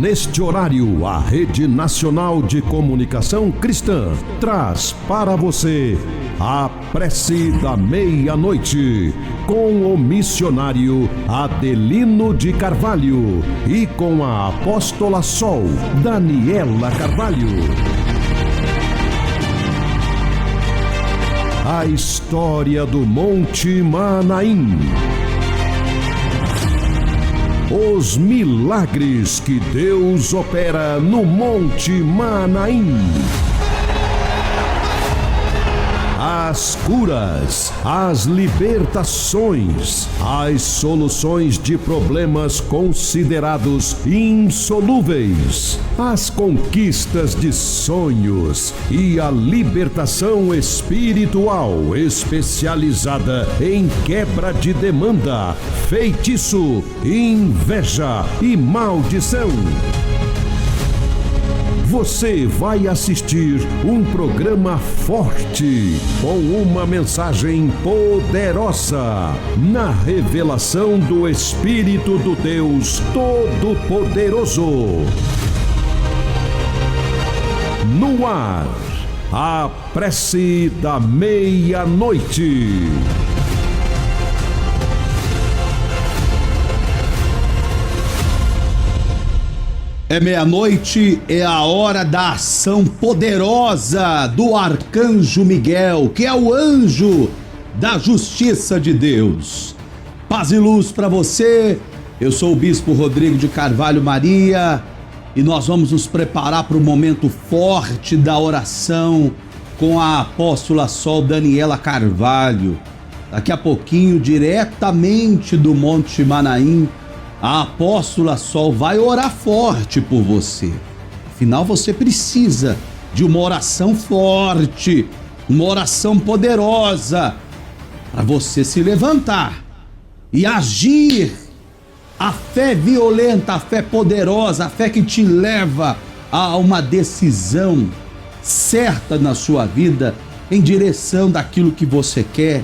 neste horário, a Rede Nacional de Comunicação Cristã traz para você a Prece da Meia-Noite, com o missionário Adelino de Carvalho e com a apóstola Sol, Daniela Carvalho. A história do Monte Manaim. Os milagres que Deus opera no Monte Manaim. As curas, as libertações, as soluções de problemas considerados insolúveis, as conquistas de sonhos e a libertação espiritual especializada em quebra de demanda, feitiço, inveja e maldição. Você vai assistir um programa forte, com uma mensagem poderosa, na revelação do Espírito do Deus Todo-Poderoso. No ar, a Prece da Meia-Noite. É meia-noite, é a hora da ação poderosa do Arcanjo Miguel, que é o anjo da justiça de Deus. Paz e luz para você. Eu sou o Bispo Rodrigo de Carvalho Maria e nós vamos nos preparar para o momento forte da oração com a apóstola Sol Daniela Carvalho. Daqui a pouquinho, diretamente do Monte Manaim, a apóstola Sol vai orar forte por você. Afinal, você precisa de uma oração forte, uma oração poderosa, para você se levantar e agir. A fé violenta, a fé poderosa, a fé que te leva a uma decisão certa na sua vida, em direção daquilo que você quer.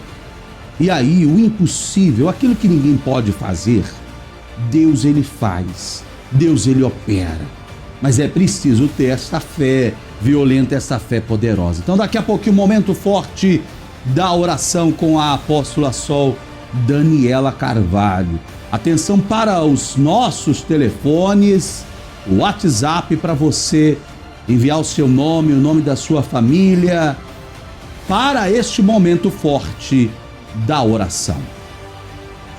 E aí, o impossível, aquilo que ninguém pode fazer, Deus ele faz, Deus ele opera, mas é preciso ter essa fé violenta, essa fé poderosa. Então daqui a pouquinho, momento forte da oração com a apóstola Sol Daniela Carvalho. Atenção para os nossos telefones, o WhatsApp para você enviar o seu nome, o nome da sua família para este momento forte da oração.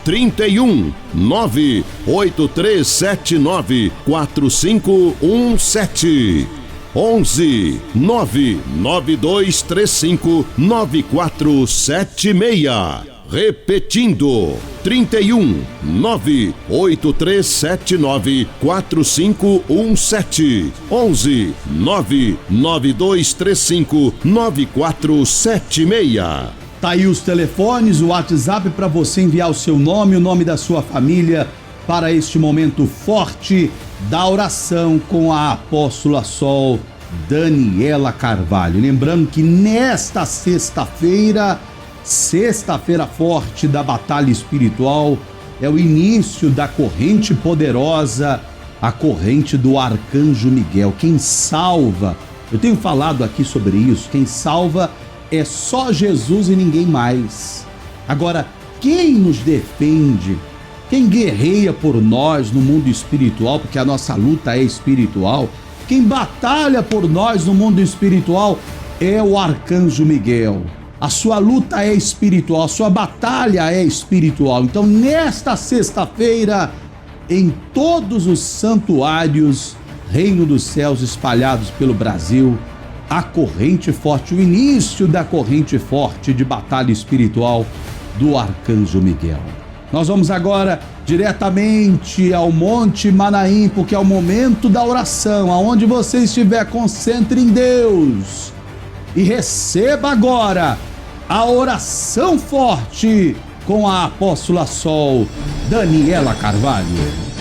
31 98379 4517 11 99235 9476. Repetindo, 31 98379 4517 11 99235 9476. Tá aí os telefones, o WhatsApp para você enviar o seu nome, o nome da sua família para este momento forte da oração com a apóstola Sol Daniela Carvalho. Lembrando que nesta sexta-feira forte da batalha espiritual, é o início da corrente poderosa, a corrente do Arcanjo Miguel. Quem salva, eu tenho falado aqui sobre isso, quem salva é só Jesus e ninguém mais. Agora, quem nos defende, quem guerreia por nós no mundo espiritual, porque a nossa luta é espiritual, quem batalha por nós no mundo espiritual é o Arcanjo Miguel. A sua luta é espiritual, a sua batalha é espiritual. Então, nesta sexta-feira, em todos os santuários, Reino dos Céus espalhados pelo Brasil, a corrente forte, o início da corrente forte de batalha espiritual do Arcanjo Miguel. Nós vamos agora diretamente ao Monte Manaim, porque é o momento da oração. Aonde você estiver, concentre em Deus e receba agora a oração forte com a apóstola Sol Daniela Carvalho.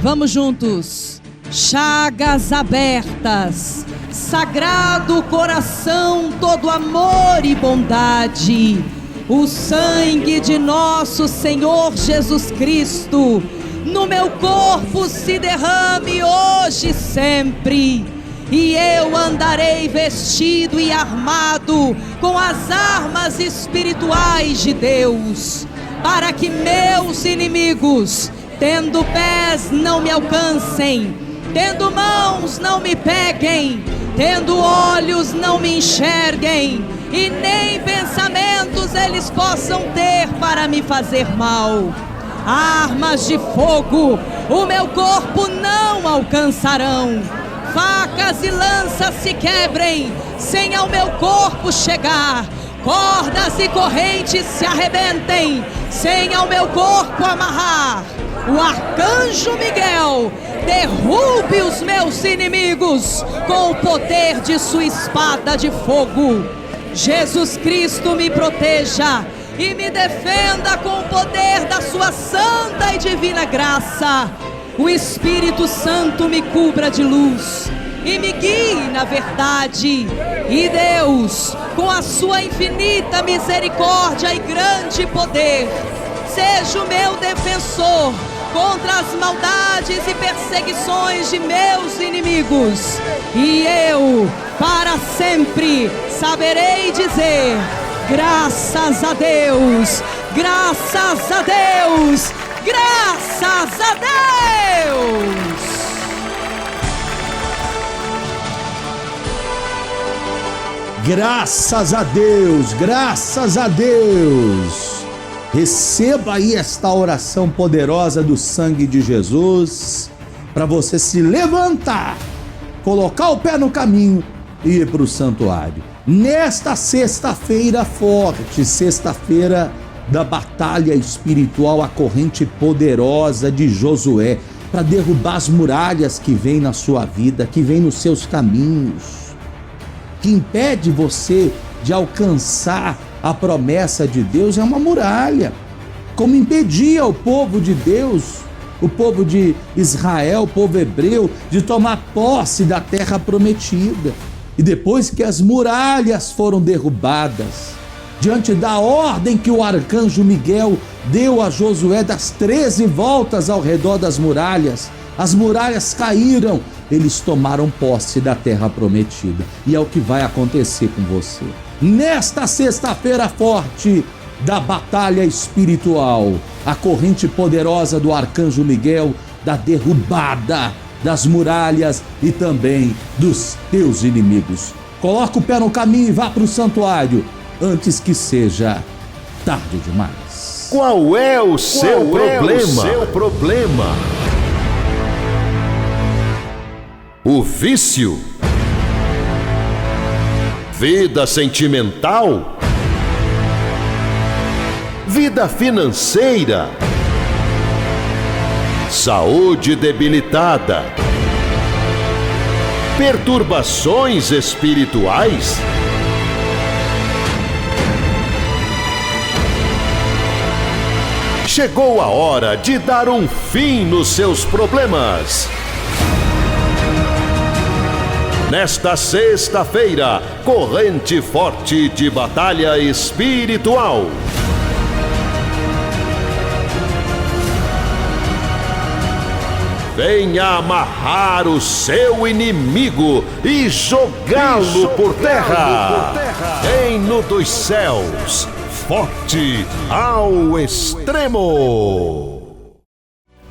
Vamos juntos. chagas abertas, sagrado coração, todo amor e bondade, o sangue de nosso Senhor Jesus Cristo no meu corpo se derrame hoje e sempre, e eu andarei vestido e armado com as armas espirituais de Deus, para que meus inimigos, tendo pés, não me alcancem, tendo mãos, não me peguem, tendo olhos, não me enxerguem, e nem pensamentos eles possam ter para me fazer mal. Armas de fogo o meu corpo não alcançarão, facas e lanças se quebrem sem ao meu corpo chegar, cordas e correntes se arrebentem sem ao meu corpo amarrar. O arcanjo Miguel derrube os meus inimigos com o poder de sua espada de fogo. Jesus Cristo me proteja e me defenda com o poder da sua santa e divina graça. O Espírito Santo me cubra de luz e me guie na verdade. E Deus, com a sua infinita misericórdia e grande poder, seja o meu defensor contra as maldades e perseguições de meus inimigos. E eu, para sempre, saberei dizer: graças a Deus, graças a Deus, graças a Deus. Graças a Deus, graças a Deus. Receba aí esta oração poderosa do sangue de Jesus para você se levantar, colocar o pé no caminho e ir para o santuário. Nesta sexta-feira forte, sexta-feira da batalha espiritual, a corrente poderosa de Josué para derrubar as muralhas que vêm na sua vida, que vêm nos seus caminhos, que impede você de alcançar a promessa de Deus. É uma muralha, como impedia o povo de Deus, o povo de Israel, o povo hebreu, de tomar posse da terra prometida. E depois que as muralhas foram derrubadas, diante da ordem que o arcanjo Miguel deu a Josué das 13 voltas ao redor das muralhas, as muralhas caíram, eles tomaram posse da terra prometida. E é o que vai acontecer com você. Nesta sexta-feira forte da batalha espiritual, a corrente poderosa do arcanjo Miguel, da derrubada das muralhas e também dos teus inimigos. Coloca o pé no caminho e vá para o santuário antes que seja tarde demais. Qual é o seu problema? O vício? Vida sentimental? Vida financeira? Saúde debilitada? Perturbações espirituais? Chegou a hora de dar um fim nos seus problemas. Nesta sexta-feira, corrente forte de batalha espiritual. Venha amarrar o seu inimigo e jogá-lo por terra. Reino dos céus, forte ao extremo.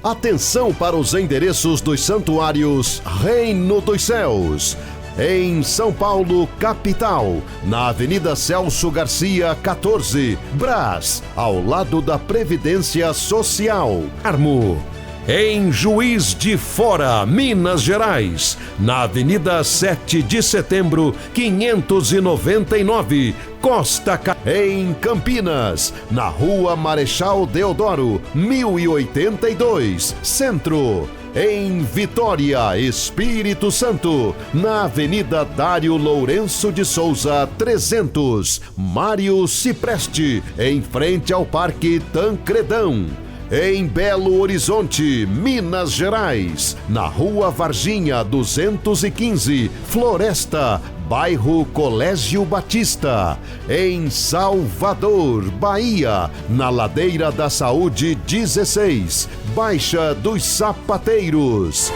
Atenção para os endereços dos santuários Reino dos Céus. Em São Paulo, capital, na Avenida Celso Garcia, 14, Brás, ao lado da Previdência Social. Armo. Em Juiz de Fora, Minas Gerais, na Avenida 7 de Setembro, 599, Costa em Campinas, na Rua Marechal Deodoro, 1082, Centro. Em Vitória, Espírito Santo, na Avenida Dário Lourenço de Souza, 300, Mário Cipreste, em frente ao Parque Tancredão. em Belo Horizonte, Minas Gerais, na Rua Varginha 215, Floresta, bairro Colégio Batista, em Salvador, Bahia, na Ladeira da Saúde 16, Baixa dos Sapateiros.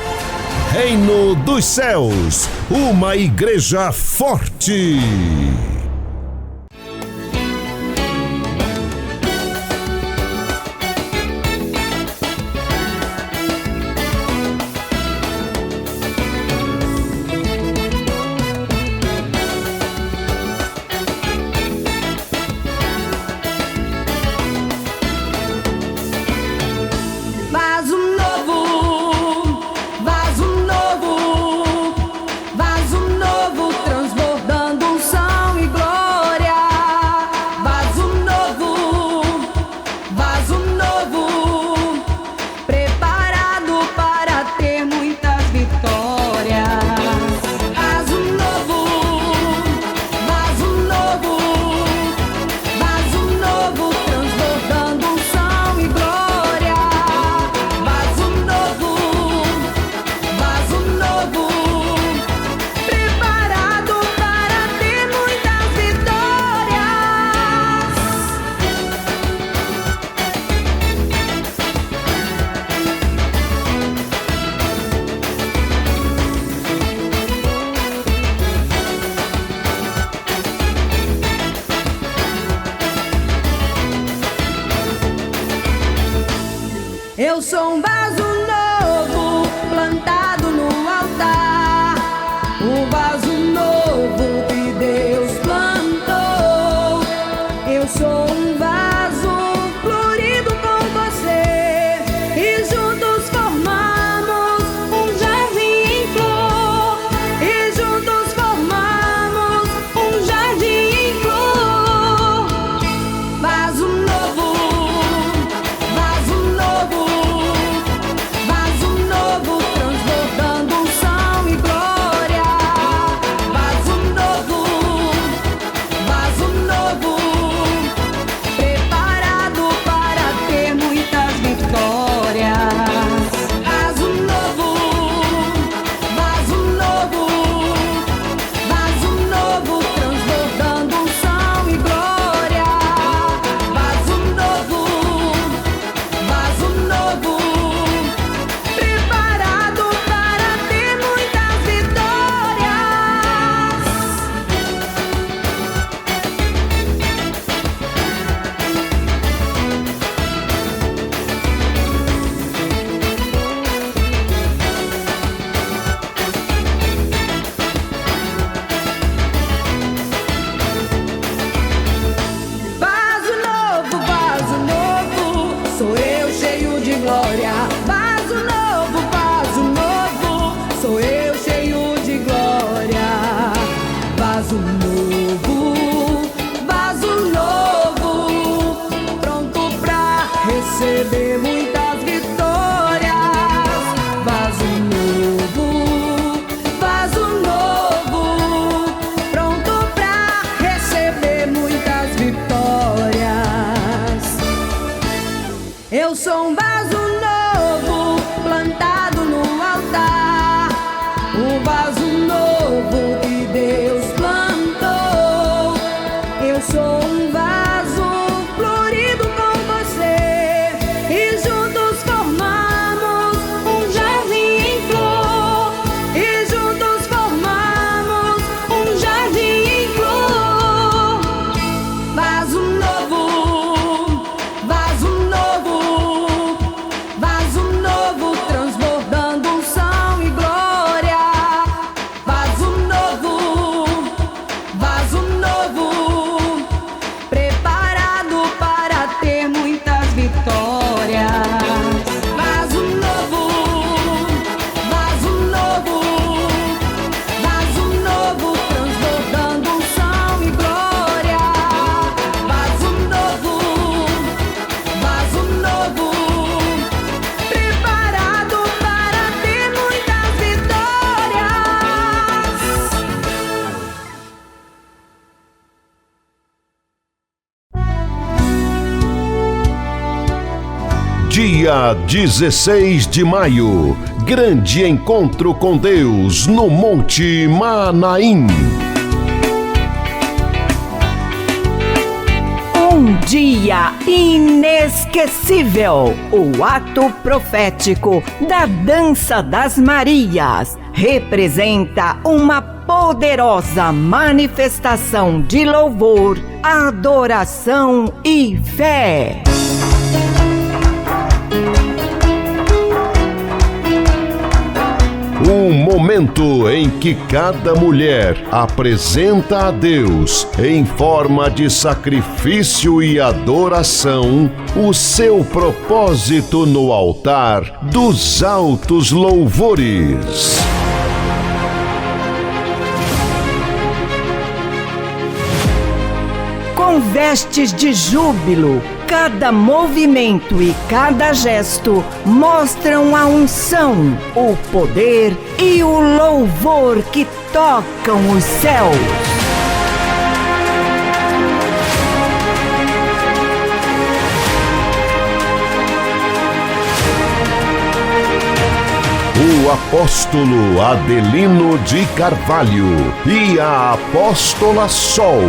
Reino dos Céus, uma igreja forte. Eu sou um vaso novo, plantado no altar. O vaso novo que Deus plantou. Eu sou um vaso florido com você, e juntos formamos um jardim em flor. E juntos formamos um jardim em flor. Vaso novo, vaso novo, Dia 16 de maio, grande encontro com Deus no Monte Manaim. Um dia inesquecível, o ato profético da Dança das Marias representa uma poderosa manifestação de louvor, adoração e fé. Um momento em que cada mulher apresenta a Deus, em forma de sacrifício e adoração, o seu propósito no altar dos altos louvores. Com vestes de júbilo, cada movimento e cada gesto mostram a unção, o poder e o louvor que tocam os céus. O apóstolo Adelino de Carvalho e a apóstola Sol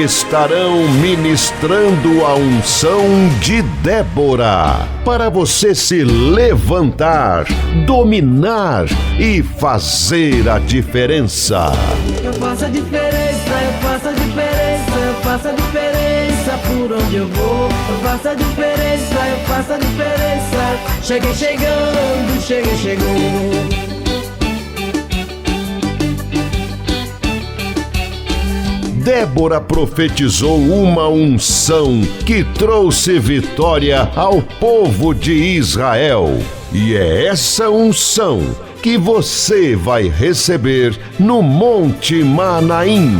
estarão ministrando a unção de Débora para você se levantar, dominar e fazer a diferença. Eu faço a diferença, eu faço a diferença, eu faço a diferença por onde eu vou. Eu faço a diferença, eu faço a diferença. Cheguei chegando, cheguei chegando. Débora profetizou uma unção que trouxe vitória ao povo de Israel. E é essa unção que você vai receber no Monte Manaim.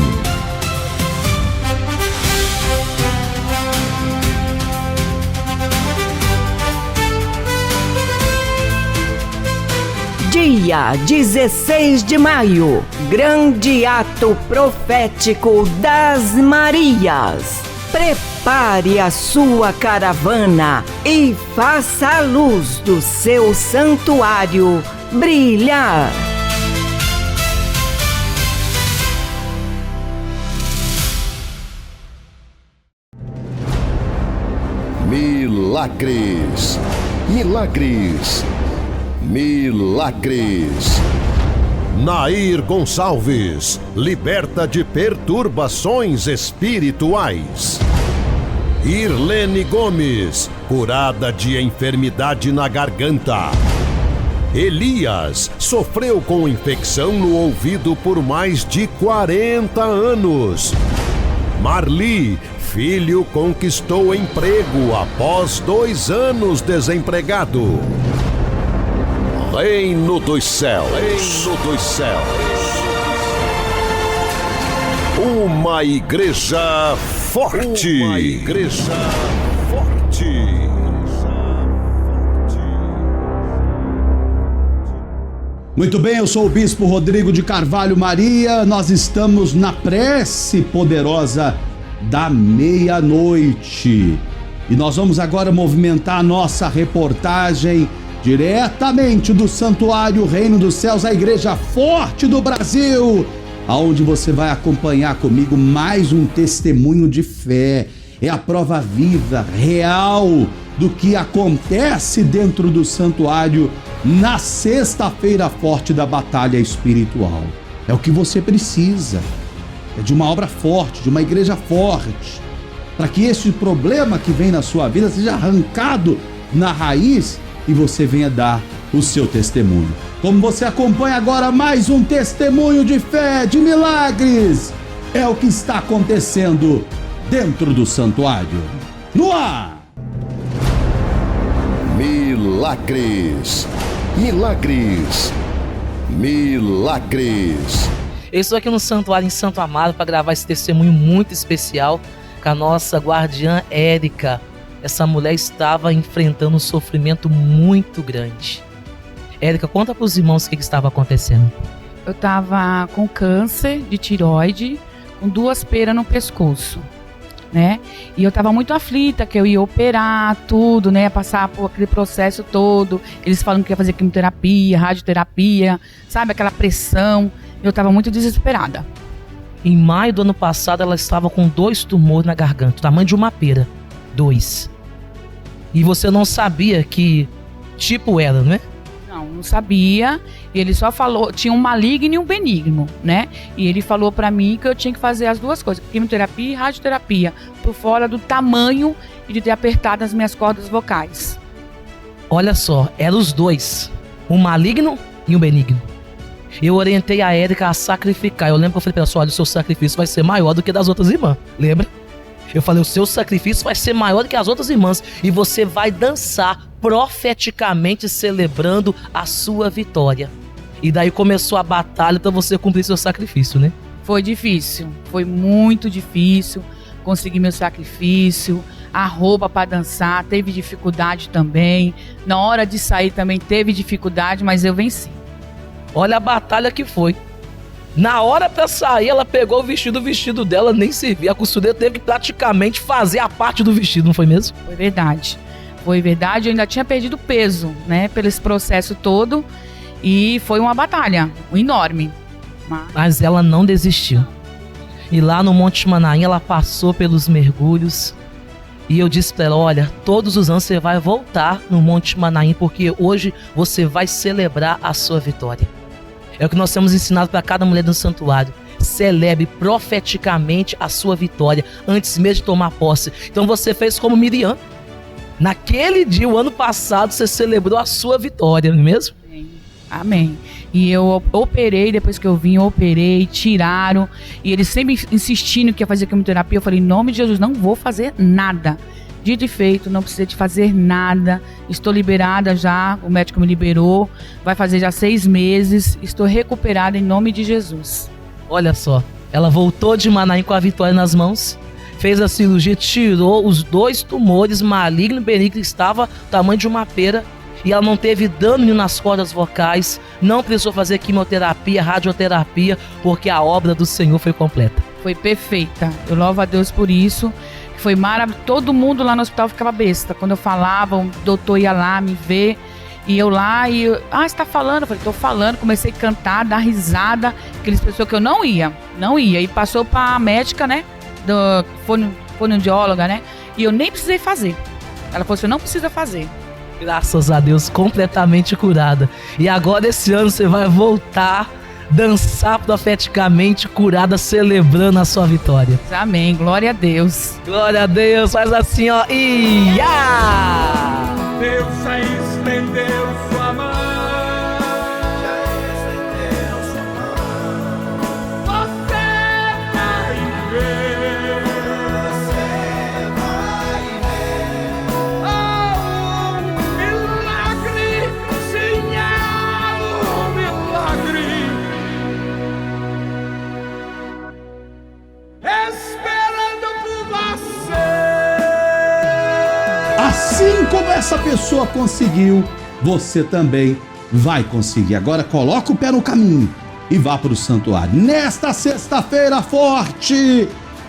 Dia 16 de maio, grande ato profético das Marias. Prepare a sua caravana e faça a luz do seu santuário brilhar. Milagres, milagres, milagres. Nair Gonçalves, liberta de perturbações espirituais. Irlene Gomes, curada de enfermidade na garganta. Elias sofreu com infecção no ouvido por mais de 40 anos. Marli, filho conquistou emprego após 2 anos desempregado. Reino dos céus, reino dos céus. Uma igreja forte. Uma igreja forte. Muito bem, eu sou o Bispo Rodrigo de Carvalho Maria. Nós estamos na prece poderosa da meia-noite. E nós vamos agora movimentar a nossa reportagem diretamente do Santuário Reino dos Céus, a Igreja Forte do Brasil, aonde você vai acompanhar comigo mais um testemunho de fé. É a prova viva, real, do que acontece dentro do santuário na sexta-feira forte da batalha espiritual. É o que você precisa. É de uma obra forte, de uma igreja forte, para que esse problema que vem na sua vida seja arrancado na raiz e você venha dar o seu testemunho. Como você acompanha agora mais um testemunho de fé, de milagres, é o que está acontecendo dentro do santuário. No ar! Milagres, milagres, milagres. Eu estou aqui no santuário em Santo Amaro para gravar esse testemunho muito especial com a nossa guardiã Érica. Essa mulher estava enfrentando um sofrimento muito grande. Érica, conta para os irmãos o que estava acontecendo. Eu estava com câncer de tireoide, com 2 peras no pescoço. né? E eu tava muito aflita, que eu ia operar tudo, né? Passar por aquele processo todo. Eles falam que ia fazer quimioterapia, radioterapia, sabe? Aquela pressão. Eu tava muito desesperada. Em maio do ano passado, ela estava com 2 tumores na garganta, tamanho de uma pera. 2. E você não sabia que tipo era, né? Não sabia. Ele só falou, tinha um maligno e um benigno, né? E ele falou pra mim que eu tinha que fazer as duas coisas, quimioterapia e radioterapia, por fora do tamanho e de ter apertado as minhas cordas vocais. Olha só, eram os 2, um maligno e um benigno. Eu orientei a Érica a sacrificar. Eu lembro que eu falei pra ela, olha, o seu sacrifício vai ser maior do que das outras irmãs, lembra? Eu falei, o seu sacrifício vai ser maior do que as outras irmãs e você vai dançar profeticamente celebrando a sua vitória. E daí começou a batalha para você cumprir seu sacrifício, né? Foi difícil, foi muito difícil conseguir meu sacrifício. A roupa para dançar teve dificuldade também. Na hora de sair também teve dificuldade, mas eu venci. Olha a batalha que foi. Na hora pra sair, ela pegou o vestido dela nem servia. A costureira teve que praticamente fazer a parte do vestido, não foi mesmo? Foi verdade. Foi verdade, eu ainda tinha perdido peso, né, pelo esse processo todo. E foi uma batalha enorme. Mas ela não desistiu. E lá no Monte Manaim, ela passou pelos mergulhos. E eu disse pra ela, olha, todos os anos você vai voltar no Monte Manaim, porque hoje você vai celebrar a sua vitória. É o que nós temos ensinado para cada mulher do santuário. Celebre profeticamente a sua vitória, antes mesmo de tomar posse. Então você fez como Miriam. Naquele dia, o ano passado, você celebrou a sua vitória, não é mesmo? Amém. E eu operei, depois que eu vim, eu operei, tiraram. E eles sempre insistindo que ia fazer quimioterapia. Eu falei, em nome de Jesus, não vou fazer nada. Dito e feito, não precisa de fazer nada. Estou liberada já, o médico me liberou. Vai fazer já 6 meses. Estou recuperada em nome de Jesus. Olha só, ela voltou de Manaim com a vitória nas mãos. Fez a cirurgia, tirou os 2 tumores maligno e benigno que estava do tamanho de uma pera. E ela não teve dano nas cordas vocais. Não precisou fazer quimioterapia, radioterapia, porque a obra do Senhor foi completa. Foi perfeita. Eu louvo a Deus por isso. Foi maravilhoso. Todo mundo lá no hospital ficava besta. Quando eu falava, o doutor ia lá me ver. E eu lá, você tá falando? Eu falei, tô falando. Comecei a cantar, dar risada. Aqueles pessoas que eu não ia. E passou pra médica, né? Fonoaudióloga, né? E eu nem precisei fazer. Ela falou, você não precisa fazer. Graças a Deus, completamente curada. E agora esse ano você vai voltar, dançar profeticamente curada, celebrando a sua vitória. Amém, glória a Deus. Glória a Deus, faz assim, ó. Ia! Deus já estendeu sua mão. Assim como essa pessoa conseguiu, você também vai conseguir. Agora coloca o pé no caminho e vá para o santuário. Nesta sexta-feira forte,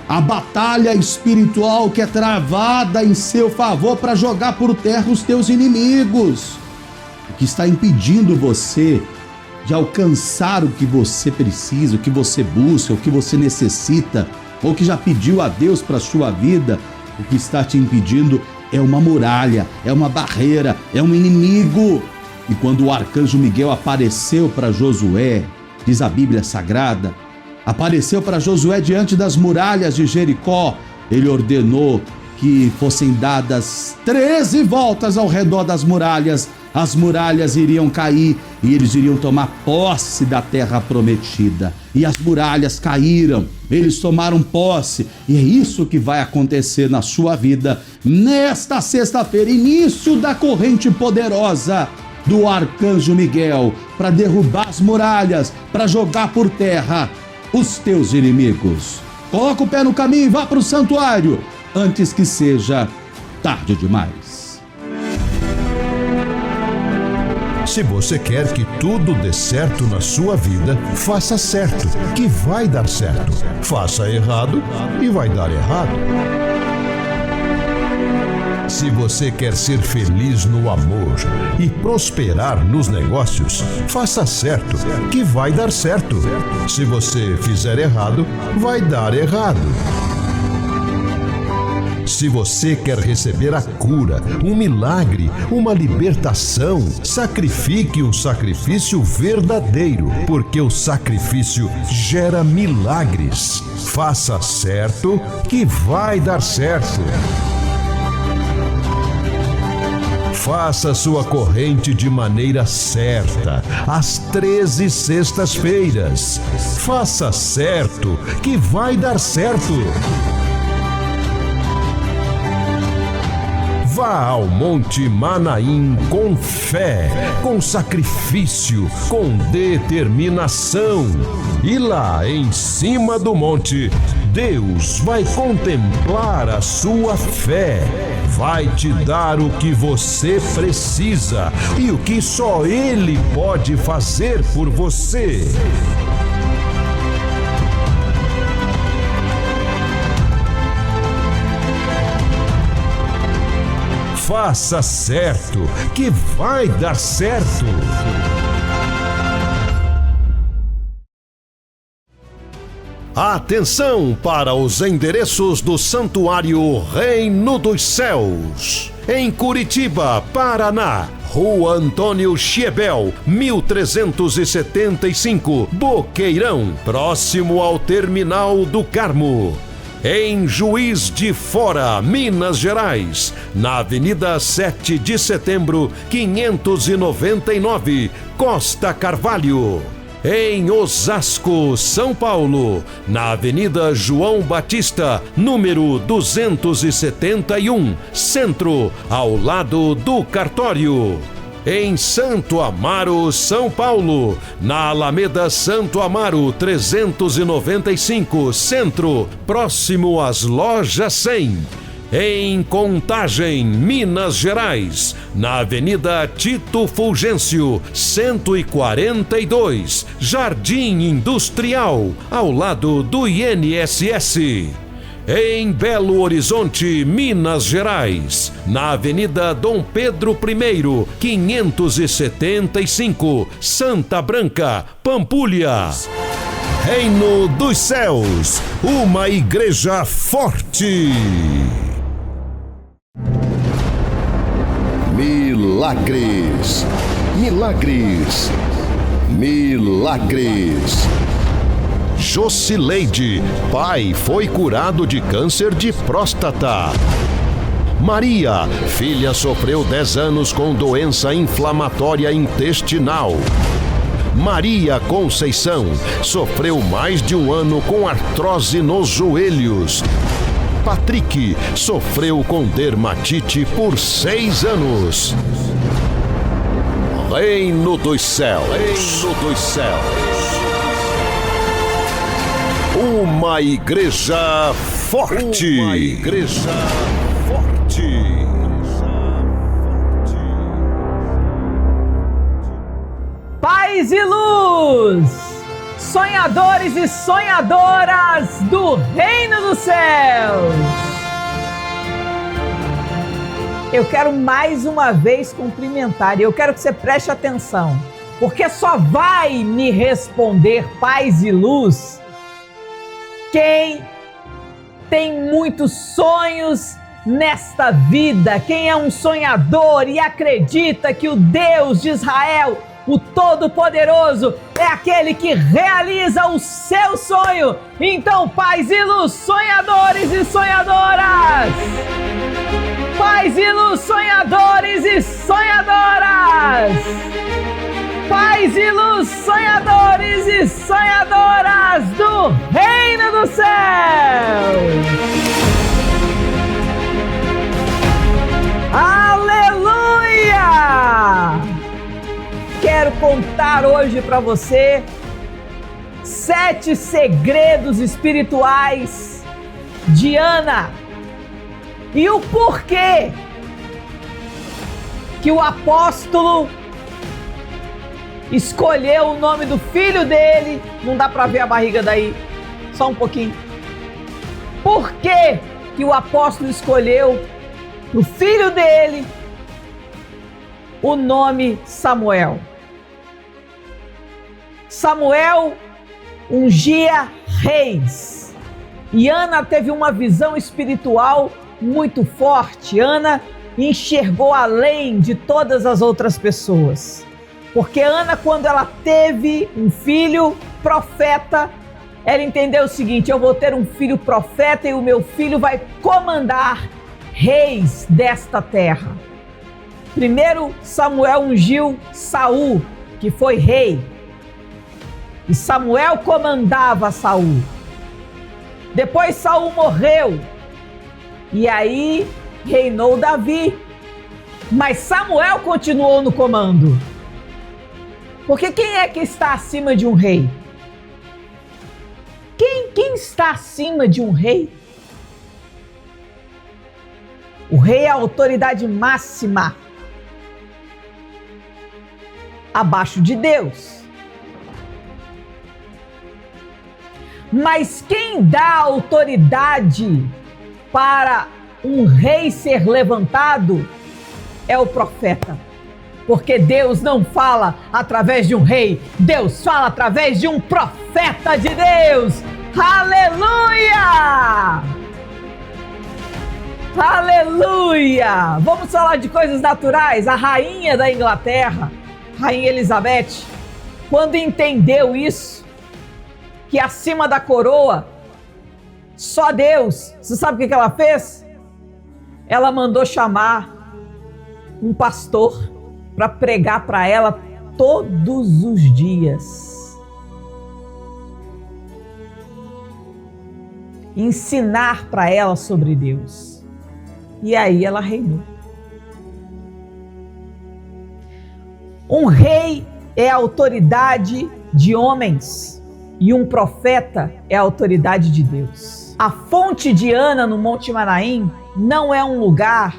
a batalha espiritual que é travada em seu favor para jogar por terra os teus inimigos. O que está impedindo você de alcançar o que você precisa, o que você busca, o que você necessita, ou que já pediu a Deus para a sua vida, o que está te impedindo é uma muralha, é uma barreira, é um inimigo. E quando o arcanjo Miguel apareceu para Josué, diz a Bíblia Sagrada, apareceu para Josué diante das muralhas de Jericó, ele ordenou que fossem dadas 13 voltas ao redor das muralhas. As muralhas iriam cair e eles iriam tomar posse da terra prometida. E as muralhas caíram, eles tomaram posse. E é isso que vai acontecer na sua vida nesta sexta-feira, início da corrente poderosa do arcanjo Miguel, para derrubar as muralhas, para jogar por terra os teus inimigos. Coloca o pé no caminho e vá para o santuário antes que seja tarde demais. Se você quer que tudo dê certo na sua vida, faça certo, que vai dar certo. Faça errado e vai dar errado. Se você quer ser feliz no amor e prosperar nos negócios, faça certo, que vai dar certo. Se você fizer errado, vai dar errado. Se você quer receber a cura, um milagre, uma libertação, sacrifique um sacrifício verdadeiro, porque o sacrifício gera milagres. Faça certo, que vai dar certo. Faça sua corrente de maneira certa, às 13 sextas-feiras. Faça certo, que vai dar certo. Vá ao Monte Manaim com fé, com sacrifício, com determinação. E lá, em cima do monte, Deus vai contemplar a sua fé. Vai te dar o que você precisa e o que só Ele pode fazer por você. Faça certo, que vai dar certo. Atenção para os endereços do Santuário Reino dos Céus. Em Curitiba, Paraná, Rua Antônio Schiebel, 1375, Boqueirão, próximo ao Terminal do Carmo. Em Juiz de Fora, Minas Gerais, na Avenida 7 de Setembro, 599, Costa Carvalho. Em Osasco, São Paulo, na Avenida João Batista, número 271, Centro, ao lado do cartório. Em Santo Amaro, São Paulo, na Alameda Santo Amaro 395, Centro, próximo às Lojas 100. Em Contagem, Minas Gerais, na Avenida Tito Fulgêncio, 142, Jardim Industrial, ao lado do INSS. Em Belo Horizonte, Minas Gerais, na Avenida Dom Pedro I, 575, Santa Branca, Pampulha. Reino dos Céus, uma igreja forte. Milagres, milagres, milagres. Josileide, pai foi curado de câncer de próstata. Maria, filha sofreu 10 anos com doença inflamatória intestinal. Maria Conceição sofreu mais de 1 ano com artrose nos joelhos. Patrick sofreu com dermatite por 6 anos. Reino dos Céus, Reino dos Céus. Uma igreja forte. Uma igreja forte. Paz e luz, sonhadores e sonhadoras do Reino dos Céus. Eu quero mais uma vez cumprimentar e eu quero que você preste atenção, porque só vai me responder paz e luz quem tem muitos sonhos nesta vida, quem é um sonhador e acredita que o Deus de Israel, o Todo-Poderoso, é aquele que realiza o seu sonho. Então, paz e luz, sonhadores e sonhadoras! Paz e luz, sonhadores e sonhadoras! Paz e luz, sonhadores e sonhadoras do Reino dos Céus! Aleluia! Quero contar hoje para você 7 segredos espirituais de Ana e o porquê que o apóstolo escolheu o nome do filho dele. Não dá para ver a barriga daí, só um pouquinho. Por que que o apóstolo escolheu para o filho dele o nome Samuel? Samuel ungia reis. E Ana teve uma visão espiritual muito forte. Ana enxergou além de todas as outras pessoas. Porque Ana, quando ela teve um filho profeta, ela entendeu o seguinte: eu vou ter um filho profeta e o meu filho vai comandar reis desta terra. Primeiro Samuel ungiu Saul, que foi rei. E Samuel comandava Saul. Depois Saul morreu. E aí reinou Davi. Mas Samuel continuou no comando. Porque quem é que está acima de um rei? Quem está acima de um rei? O rei é a autoridade máxima abaixo de Deus. Mas quem dá autoridade para um rei ser levantado é o profeta. Porque Deus não fala através de um rei, Deus fala através de um profeta de Deus. Aleluia! Aleluia! Vamos falar de coisas naturais. A rainha da Inglaterra, Rainha Elizabeth, quando entendeu isso, que acima da coroa, só Deus, você sabe o que ela fez? Ela mandou chamar um pastor para pregar para ela todos os dias. Ensinar para ela sobre Deus. E aí ela reinou. Um rei é a autoridade de homens e um profeta é a autoridade de Deus. A fonte de Ana no Monte Manaim não é um lugar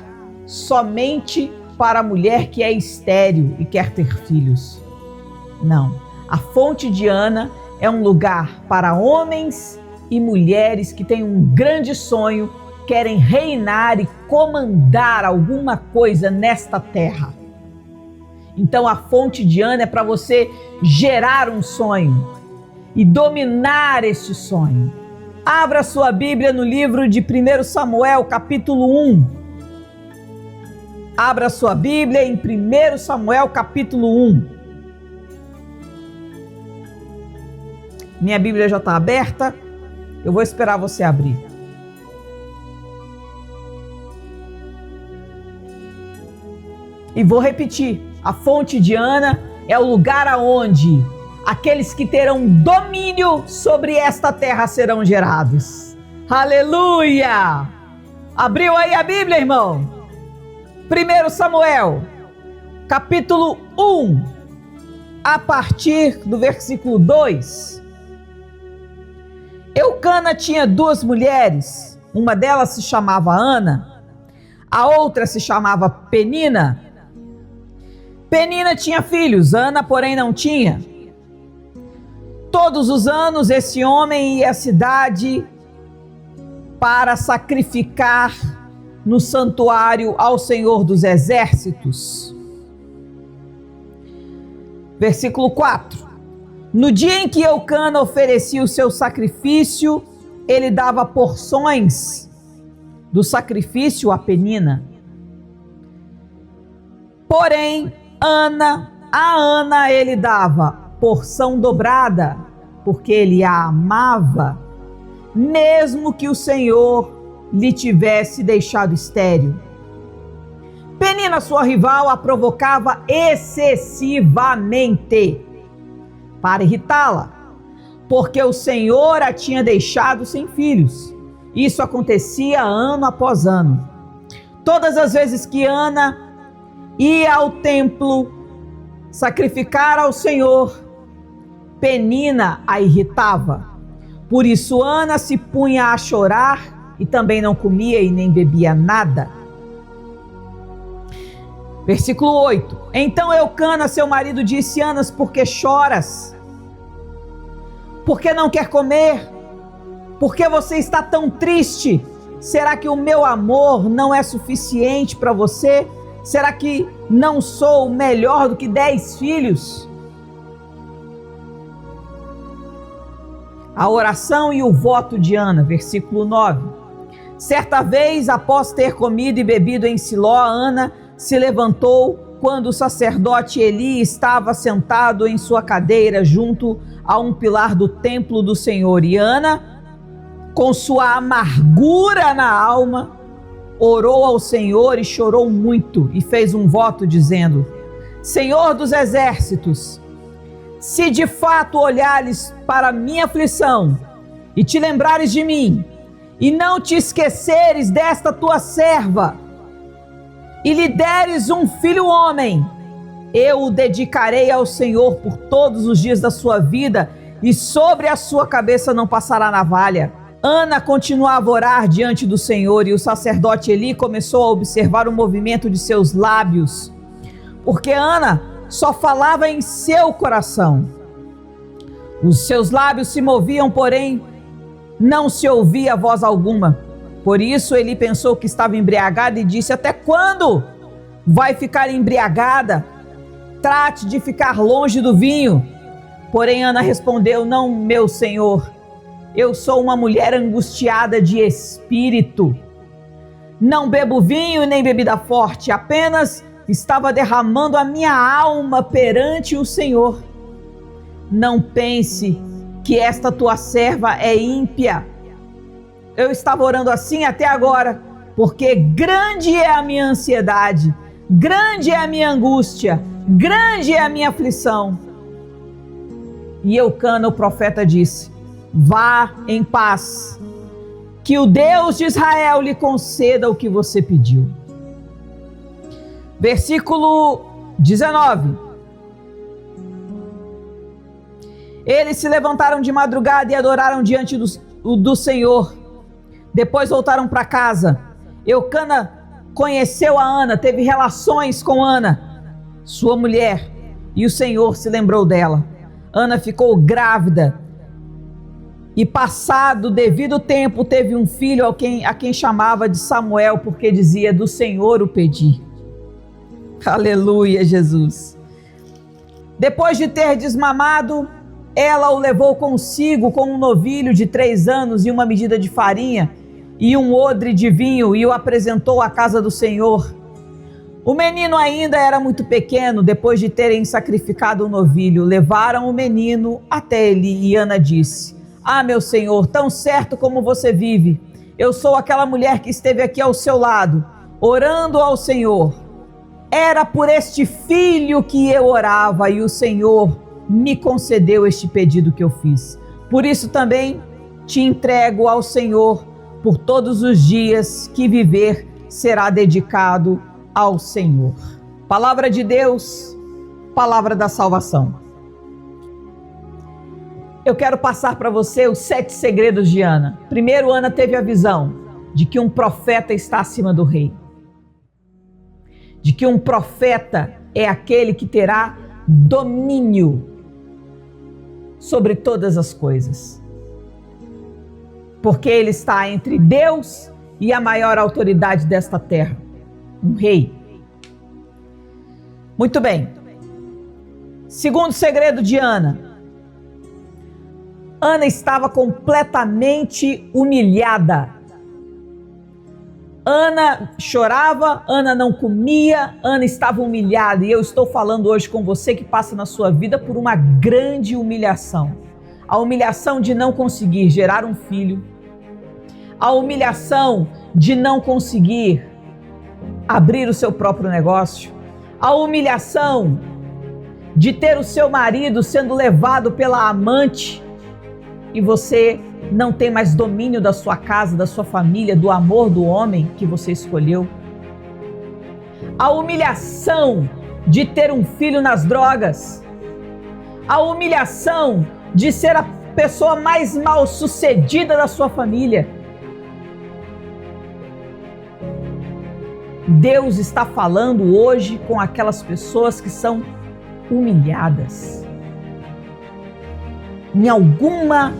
somente para a mulher que é estéril e quer ter filhos. Não. A fonte de Ana é um lugar para homens e mulheres que têm um grande sonho, querem reinar e comandar alguma coisa nesta terra. Então a fonte de Ana é para você gerar um sonho e dominar este sonho. Abra sua Bíblia no livro de 1 Samuel, capítulo 1. Abra sua Bíblia em 1 Samuel, capítulo 1. Minha Bíblia já está aberta. Eu vou esperar você abrir. E vou repetir. A fonte de Ana é o lugar aonde aqueles que terão domínio sobre esta terra serão gerados. Aleluia! Abriu aí a Bíblia, irmão? 1 Samuel, capítulo 1, a partir do versículo 2. Eucana tinha duas mulheres, uma delas se chamava Ana, a outra se chamava Penina. Penina tinha filhos, Ana, porém, não tinha. Todos os anos esse homem ia à cidade para sacrificar no santuário ao Senhor dos Exércitos. Versículo 4. No dia em que Eucana oferecia o seu sacrifício, ele dava porções do sacrifício a Penina. Porém, a Ana ele dava porção dobrada, porque ele a amava, mesmo que o Senhor lhe tivesse deixado estéril. Penina, sua rival, a provocava excessivamente para irritá-la, porque o Senhor a tinha deixado sem filhos. Isso acontecia ano após ano. Todas as vezes que Ana ia ao templo sacrificar ao Senhor, Penina a irritava. Por isso Ana se punha a chorar e também não comia e nem bebia nada. Versículo 8. Então Eucana, seu marido, disse: Ana, por que choras? Por que não quer comer? Por que você está tão triste? Será que o meu amor não é suficiente para você? Será que não sou melhor do que 10 filhos? A oração e o voto de Ana, versículo 9. Certa vez, após ter comido e bebido em Siló, Ana se levantou quando o sacerdote Eli estava sentado em sua cadeira junto a um pilar do templo do Senhor. E Ana, com sua amargura na alma, orou ao Senhor e chorou muito e fez um voto dizendo: Senhor dos exércitos, se de fato olhares para a minha aflição e te lembrares de mim, e não te esqueceres desta tua serva, e lhe deres um filho homem, eu o dedicarei ao Senhor por todos os dias da sua vida, e sobre a sua cabeça não passará navalha. Ana continuava a orar diante do Senhor, e o sacerdote Eli começou a observar o movimento de seus lábios, porque Ana só falava em seu coração. Os seus lábios se moviam, porém não se ouvia voz alguma. Por isso ele pensou que estava embriagada e disse: até quando vai ficar embriagada? Trate de ficar longe do vinho. Porém Ana respondeu: não, meu senhor, eu sou uma mulher angustiada de espírito. Não bebo vinho nem bebida forte, apenas estava derramando a minha alma perante o Senhor. Não pense que esta tua serva é ímpia. Eu estava orando assim até agora, porque grande é a minha ansiedade, grande é a minha angústia, grande é a minha aflição. E Eucana, o profeta, disse: vá em paz, que o Deus de Israel lhe conceda o que você pediu. Versículo 19. Eles se levantaram de madrugada e adoraram diante do Senhor. Depois voltaram para casa. Eucana conheceu a Ana, teve relações com Ana, sua mulher, e o Senhor se lembrou dela. Ana ficou grávida e, passado o devido tempo, teve um filho a quem chamava de Samuel, porque dizia: do Senhor o pedi. Aleluia, Jesus. Depois de ter desmamado, ela o levou consigo com um novilho de 3 anos e uma medida de farinha e um odre de vinho, e o apresentou à casa do Senhor. O menino ainda era muito pequeno. Depois de terem sacrificado o novilho, levaram o menino até ele, e Ana disse: ah, meu senhor, tão certo como você vive, eu sou aquela mulher que esteve aqui ao seu lado, orando ao Senhor. Era por este filho que eu orava, e o Senhor me concedeu este pedido que eu fiz. Por isso também te entrego ao Senhor. Por todos os dias que viver será dedicado ao Senhor. Palavra de Deus, palavra da salvação. Eu quero passar para você os 7 segredos de Ana. Primeiro, Ana teve a visão de que um profeta está acima do rei. De que um profeta é aquele que terá domínio sobre todas as coisas. Porque ele está entre Deus e a maior autoridade desta terra, um rei. Muito bem. Segundo segredo de Ana. Ana estava completamente humilhada. Ana chorava, Ana não comia, Ana estava humilhada. E eu estou falando hoje com você que passa na sua vida por uma grande humilhação. A humilhação de não conseguir gerar um filho, a humilhação de não conseguir abrir o seu próprio negócio, a humilhação de ter o seu marido sendo levado pela amante e você não tem mais domínio da sua casa, da sua família, do amor do homem que você escolheu. A humilhação de ter um filho nas drogas, a humilhação de ser a pessoa mais mal sucedida da sua família. Deus está falando hoje com aquelas pessoas que são humilhadas. Em alguma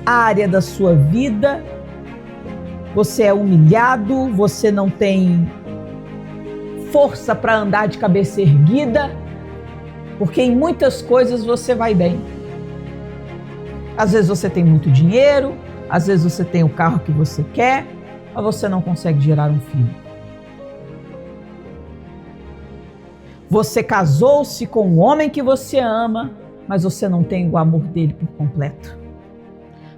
área da sua vida, você é humilhado, você não tem força para andar de cabeça erguida, porque em muitas coisas você vai bem. Às vezes você tem muito dinheiro, às vezes você tem o carro que você quer, mas você não consegue gerar um filho. Você casou-se com um homem que você ama, mas você não tem o amor dele por completo.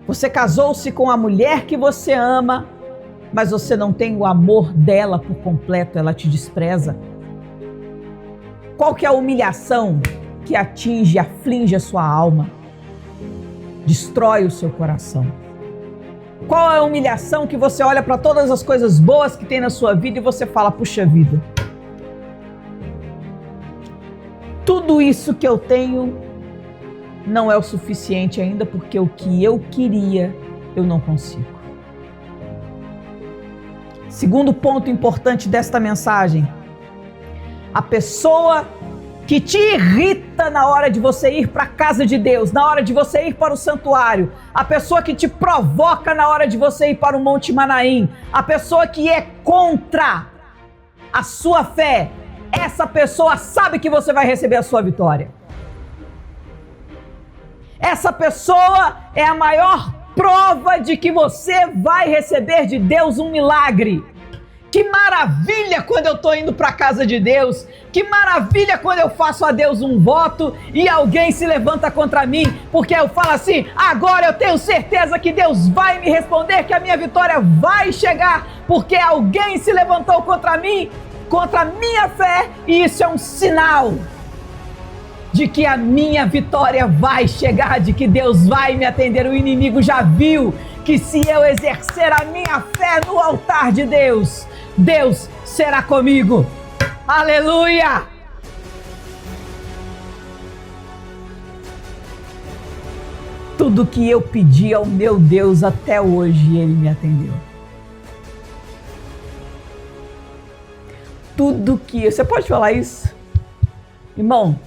Você casou-se com a mulher que você ama, mas você não tem o amor dela por completo, ela te despreza. Qual que é a humilhação que atinge, aflige a sua alma? Destrói o seu coração. Qual é a humilhação que você olha para todas as coisas boas que tem na sua vida e você fala, puxa vida, tudo isso que eu tenho não é o suficiente ainda, porque o que eu queria, eu não consigo. Segundo ponto importante desta mensagem, a pessoa que te irrita na hora de você ir para a casa de Deus, na hora de você ir para o santuário, a pessoa que te provoca na hora de você ir para o Monte Manaim, a pessoa que é contra a sua fé, essa pessoa sabe que você vai receber a sua vitória. Essa pessoa é a maior prova de que você vai receber de Deus um milagre. Que maravilha quando eu estou indo para a casa de Deus. Que maravilha quando eu faço a Deus um voto e alguém se levanta contra mim, porque eu falo assim, agora eu tenho certeza que Deus vai me responder, que a minha vitória vai chegar, porque alguém se levantou contra mim, contra a minha fé, e isso é um sinal de que a minha vitória vai chegar, de que Deus vai me atender. O inimigo já viu que se eu exercer a minha fé no altar de Deus, Deus será comigo. Aleluia! Tudo que eu pedi ao meu Deus até hoje, Ele me atendeu. Tudo que... Você pode falar isso? Irmão,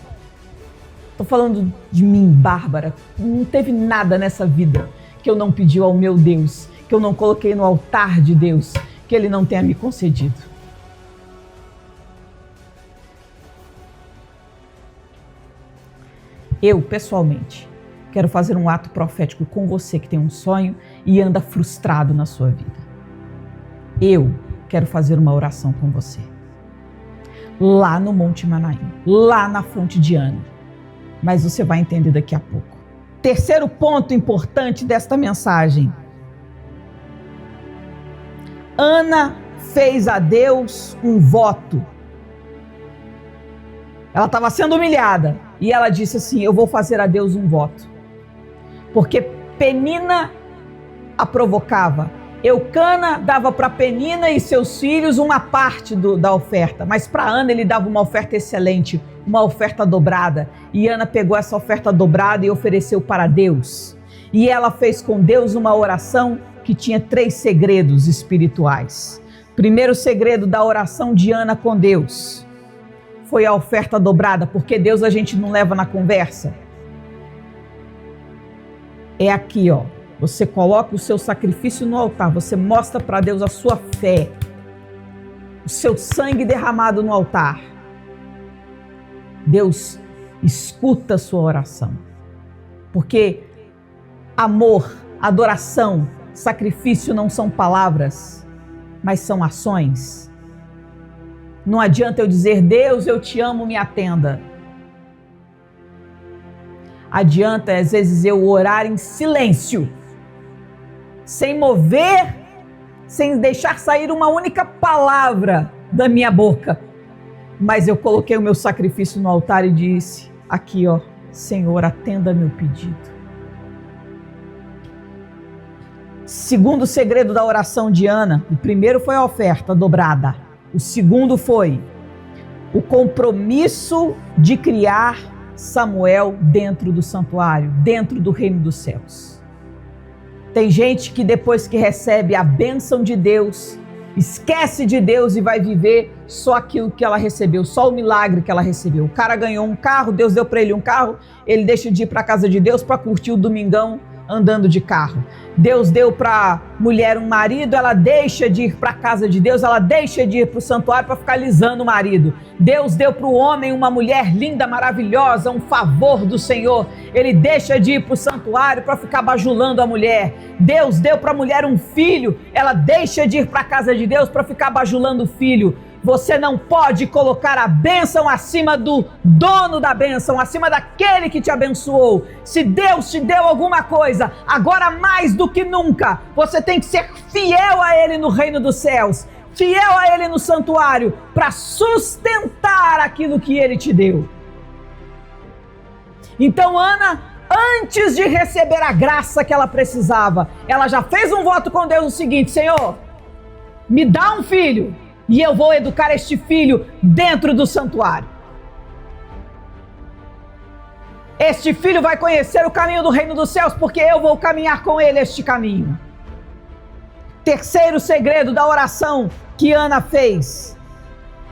estou falando de mim, Bárbara. Não teve nada nessa vida que eu não pedi ao meu Deus, que eu não coloquei no altar de Deus, que Ele não tenha me concedido. Eu, pessoalmente, quero fazer um ato profético com você que tem um sonho e anda frustrado na sua vida. Eu quero fazer uma oração com você. Lá no Monte Manaim, lá na fonte de Ana. Mas você vai entender daqui a pouco. Terceiro ponto importante desta mensagem. Ana fez a Deus um voto. Ela estava sendo humilhada e ela disse assim, eu vou fazer a Deus um voto. Porque Penina a provocava. Eucana dava para Penina e seus filhos uma parte da oferta, mas para Ana ele dava uma oferta excelente, uma oferta dobrada. E Ana pegou essa oferta dobrada e ofereceu para Deus. E ela fez com Deus uma oração que tinha 3 segredos espirituais. Primeiro segredo da oração de Ana com Deus foi a oferta dobrada, porque Deus a gente não leva na conversa. É aqui, ó. Você coloca o seu sacrifício no altar, você mostra para Deus a sua fé, o seu sangue derramado no altar. Deus escuta a sua oração, porque amor, adoração, sacrifício não são palavras, mas são ações. Não adianta eu dizer, Deus, eu te amo, me atenda. Adianta, às vezes, eu orar em silêncio, sem mover, sem deixar sair uma única palavra da minha boca. Mas eu coloquei o meu sacrifício no altar e disse, aqui ó, Senhor, atenda meu pedido. Segundo segredo da oração de Ana, o primeiro foi a oferta dobrada. O segundo foi o compromisso de criar Samuel dentro do santuário, dentro do reino dos céus. Tem gente que depois que recebe a bênção de Deus, esquece de Deus e vai viver só aquilo que ela recebeu, só o milagre que ela recebeu. O cara ganhou um carro, Deus deu para ele um carro, ele deixa de ir para a casa de Deus para curtir o domingão andando de carro. Deus deu para mulher um marido, ela deixa de ir para a casa de Deus, ela deixa de ir para o santuário para ficar alisando o marido. Deus deu para o homem uma mulher linda, maravilhosa, um favor do Senhor, ele deixa de ir para o santuário para ficar bajulando a mulher. Deus deu para a mulher um filho, ela deixa de ir para a casa de Deus para ficar bajulando o filho. Você não pode colocar a bênção acima do dono da bênção, acima daquele que te abençoou. Se Deus te deu alguma coisa, agora mais do que nunca, você tem que ser fiel a Ele no reino dos céus, fiel a Ele no santuário, para sustentar aquilo que Ele te deu. Então Ana, antes de receber a graça que ela precisava, ela já fez um voto com Deus o seguinte: Senhor, me dá um filho, e eu vou educar este filho dentro do santuário. Este filho vai conhecer o caminho do reino dos céus, porque eu vou caminhar com ele este caminho. Terceiro segredo da oração que Ana fez,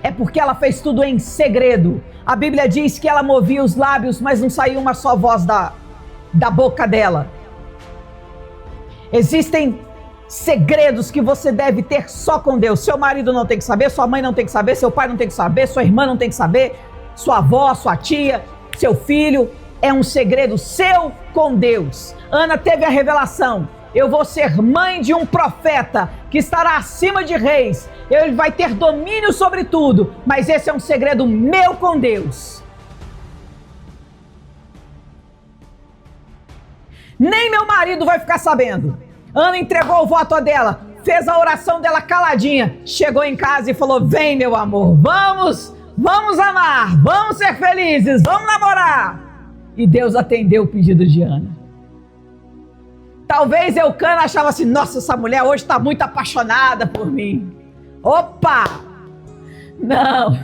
é porque ela fez tudo em segredo. A Bíblia diz que ela movia os lábios, mas não saiu uma só voz da boca dela. Existem segredos que você deve ter só com Deus. Seu marido não tem que saber, sua mãe não tem que saber, seu pai não tem que saber, sua irmã não tem que saber, sua avó, sua tia, seu filho. É um segredo seu com Deus. Ana teve a revelação: eu vou ser mãe de um profeta que estará acima de reis, ele vai ter domínio sobre tudo, mas esse é um segredo meu com Deus. Nem meu marido vai ficar sabendo. Ana entregou o voto dela, fez a oração dela caladinha, chegou em casa e falou: vem, meu amor, vamos amar, vamos ser felizes, vamos namorar. E Deus atendeu o pedido de Ana. Talvez Eucana achava assim: nossa, essa mulher hoje está muito apaixonada por mim. Opa! Não,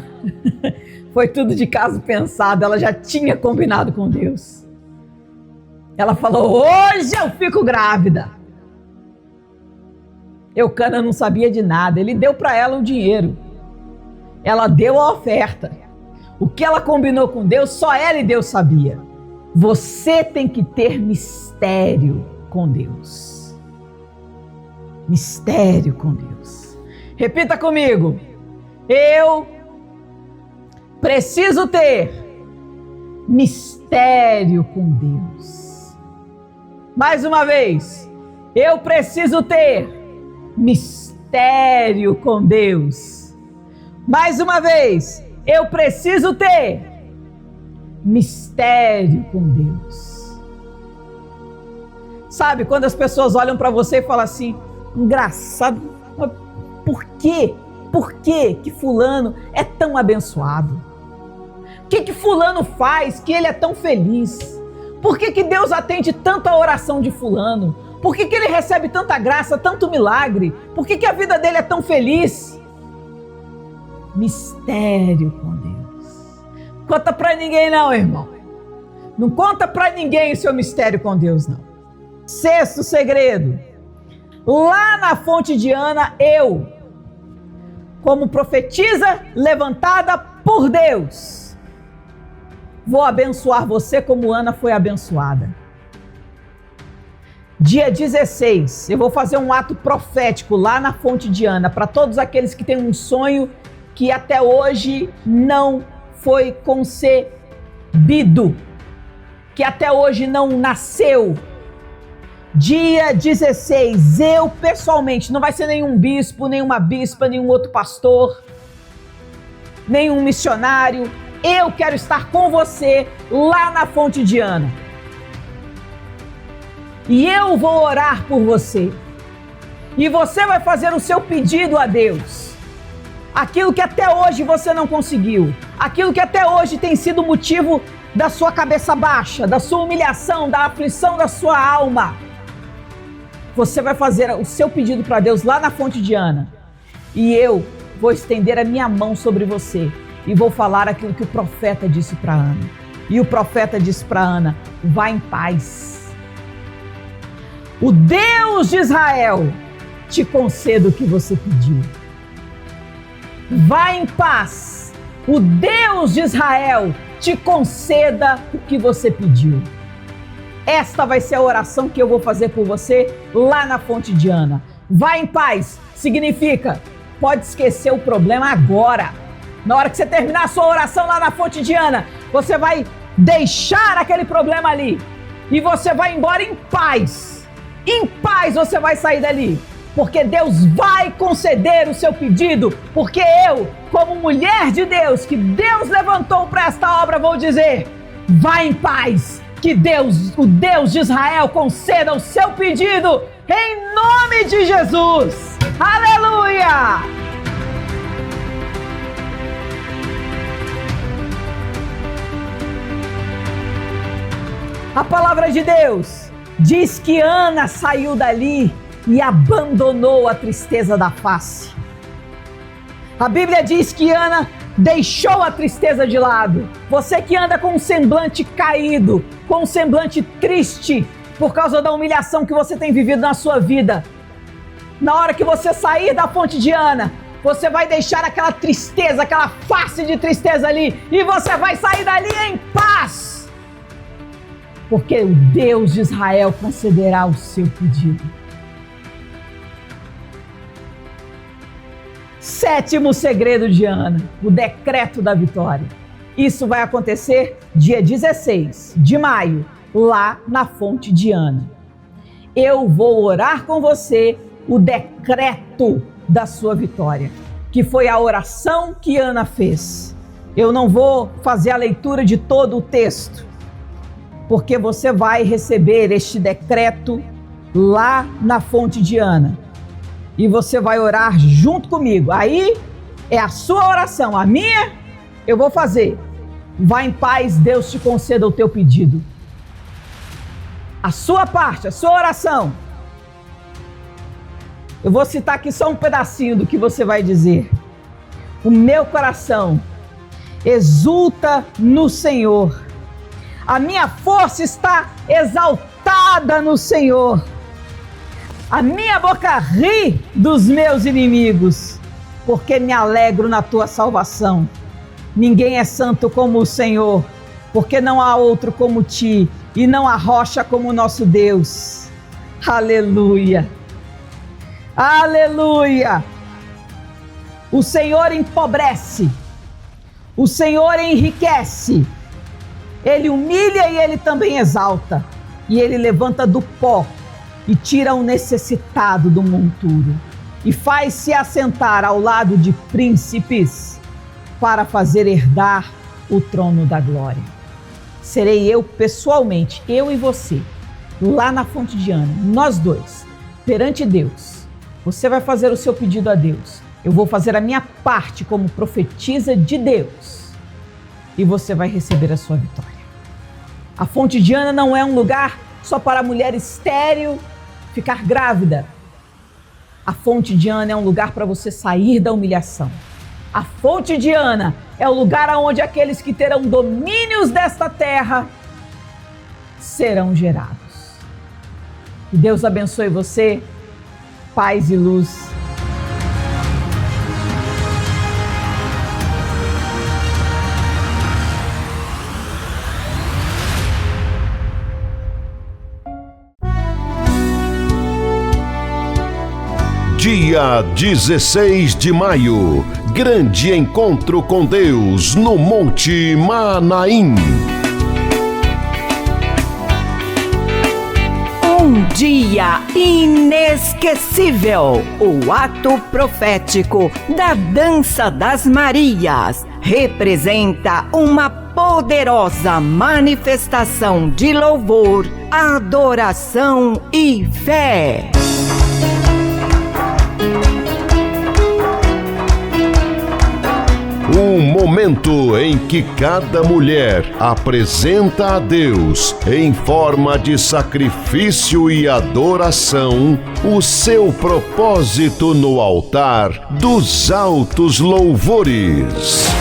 foi tudo de caso pensado, ela já tinha combinado com Deus. Ela falou: hoje eu fico grávida. Eucana não sabia de nada, ele deu para ela o dinheiro, ela deu a oferta. O que ela combinou com Deus, só ela e Deus sabia. Você tem que ter mistério com Deus. Mistério com Deus. Repita comigo: eu preciso ter mistério com Deus. Mais uma vez: eu preciso ter mistério com Deus. Mais uma vez: eu preciso ter mistério com Deus. Sabe, quando as pessoas olham para você e falam assim: engraçado, por quê? Por que que fulano é tão abençoado? O que fulano faz que ele é tão feliz? Por que que Deus atende tanto a oração de fulano? Por que que ele recebe tanta graça, tanto milagre? Por que que a vida dele é tão feliz? Mistério com Deus. Conta pra ninguém não, irmão. Não conta pra ninguém o seu mistério com Deus, não. Sexto segredo. Lá na fonte de Ana, eu, como profetisa levantada por Deus, vou abençoar você como Ana foi abençoada. Dia 16, eu vou fazer um ato profético lá na fonte de Ana, para todos aqueles que têm um sonho que até hoje não foi concebido, que até hoje não nasceu. Dia 16, eu pessoalmente, não vai ser nenhum bispo, nenhuma bispa, nenhum outro pastor, nenhum missionário, eu quero estar com você lá na fonte de Ana. E eu vou orar por você. E você vai fazer o seu pedido a Deus. Aquilo que até hoje você não conseguiu. Aquilo que até hoje tem sido motivo da sua cabeça baixa, da sua humilhação, da aflição da sua alma. Você vai fazer o seu pedido para Deus lá na fonte de Ana. E eu vou estender a minha mão sobre você. E vou falar aquilo que o profeta disse para Ana. E o profeta disse para Ana: vá em paz. O Deus de Israel te conceda o que você pediu. Vá em paz. O Deus de Israel te conceda o que você pediu. Esta vai ser a oração que eu vou fazer por você lá na fonte de Ana. Vá em paz significa, pode esquecer o problema agora. Na hora que você terminar a sua oração lá na fonte de Ana, você vai deixar aquele problema ali e você vai embora em paz. Em paz você vai sair dali, porque Deus vai conceder o seu pedido, porque eu, como mulher de Deus, que Deus levantou para esta obra, vou dizer, vá em paz, que Deus, o Deus de Israel, conceda o seu pedido, em nome de Jesus. Aleluia! A palavra de Deus diz que Ana saiu dali e abandonou a tristeza da face. A Bíblia diz que Ana deixou a tristeza de lado. Você que anda com um semblante caído, com um semblante triste, por causa da humilhação que você tem vivido na sua vida, na hora que você sair da fonte de Ana, você vai deixar aquela tristeza, aquela face de tristeza ali, e você vai sair dali em paz. Porque o Deus de Israel concederá o seu pedido. Sétimo segredo de Ana, o decreto da vitória. Isso vai acontecer dia 16 de maio, lá na fonte de Ana. Eu vou orar com você o decreto da sua vitória, que foi a oração que Ana fez. Eu não vou fazer a leitura de todo o texto, porque você vai receber este decreto lá na fonte de Ana. E você vai orar junto comigo. Aí é a sua oração, a minha eu vou fazer. Vá em paz, Deus te conceda o teu pedido. A sua parte, a sua oração. Eu vou citar aqui só um pedacinho do que você vai dizer. O meu coração exulta no Senhor. A minha força está exaltada no Senhor. A minha boca ri dos meus inimigos, porque me alegro na tua salvação. Ninguém é santo como o Senhor, porque não há outro como ti, e não há rocha como o nosso Deus. Aleluia! Aleluia! O Senhor empobrece, o Senhor enriquece. Ele humilha e ele também exalta. E ele levanta do pó e tira o necessitado do monturo. E faz-se assentar ao lado de príncipes para fazer herdar o trono da glória. Serei eu pessoalmente, eu e você, lá na fonte de Ana, nós dois, perante Deus. Você vai fazer o seu pedido a Deus. Eu vou fazer a minha parte como profetisa de Deus. E você vai receber a sua vitória. A fonte de Ana não é um lugar só para a mulher estéril ficar grávida. A fonte de Ana é um lugar para você sair da humilhação. A fonte de Ana é o lugar onde aqueles que terão domínios desta terra serão gerados. Que Deus abençoe você, paz e luz. Dia 16 de maio, grande encontro com Deus no Monte Manaim. Um dia inesquecível, o ato profético da Dança das Marias representa uma poderosa manifestação de louvor, adoração e fé. Um momento em que cada mulher apresenta a Deus, em forma de sacrifício e adoração, o seu propósito no altar dos altos louvores.